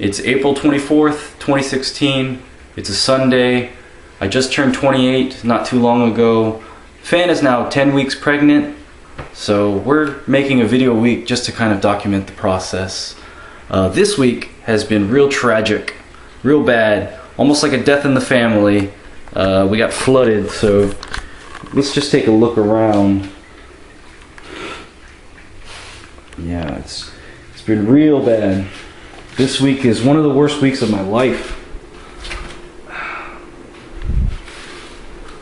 It's April 24th, 2016. It's a Sunday. I just turned 28 not too long ago. Fan is now 10 weeks pregnant, so we're making a video a week just to kind of document the process. This week has been real tragic, real bad, almost like a death in the family. We got flooded, so let's just take a look around. Yeah, it's been real bad. This week is one of the worst weeks of my life.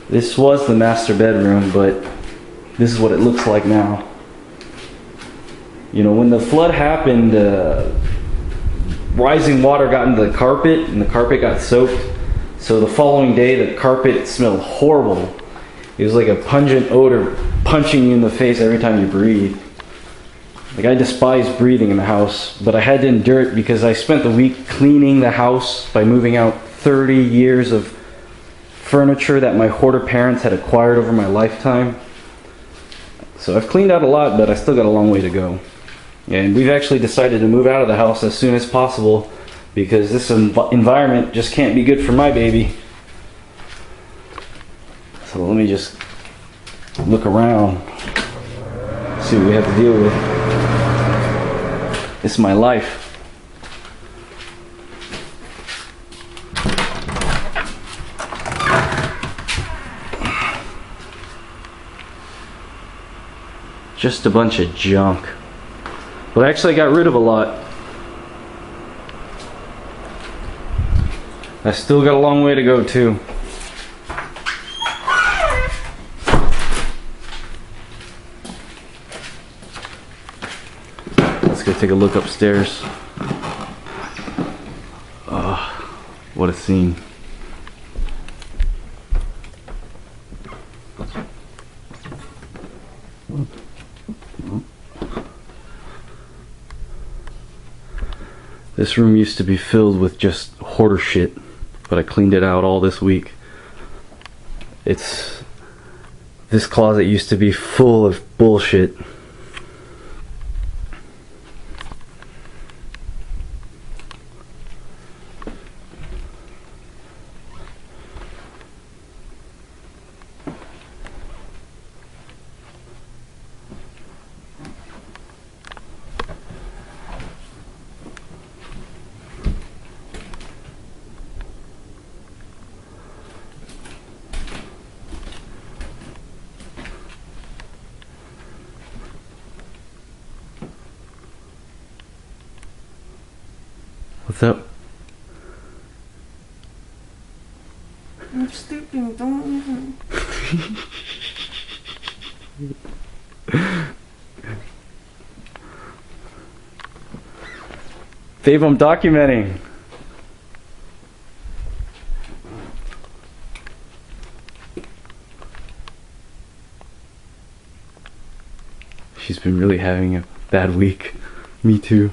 This was the master bedroom, but this is what it looks like now. You know, when the flood happened, rising water got into the carpet and the carpet got soaked. So the following day, the carpet smelled horrible. It was like a pungent odor punching you in the face every time you breathe. Like, I despise breathing in the house, but I had to endure it because I spent the week cleaning the house by moving out 30 years of furniture that my hoarder parents had acquired over my lifetime. So I've cleaned out a lot, but I still got a long way to go. And we've actually decided to move out of the house as soon as possible because this environment just can't be good for my baby. So let me just look around, see what we have to deal with. It's my life. Just a bunch of junk. But actually I got rid of a lot. I still got a long way to go too. Let's go take a look upstairs. What a scene. This room used to be filled with just hoarder shit, but I cleaned it out all this week. This closet used to be full of bullshit. What's up? I'm sleeping, don't even. Babe, I'm documenting. She's been really having a bad week. Me too.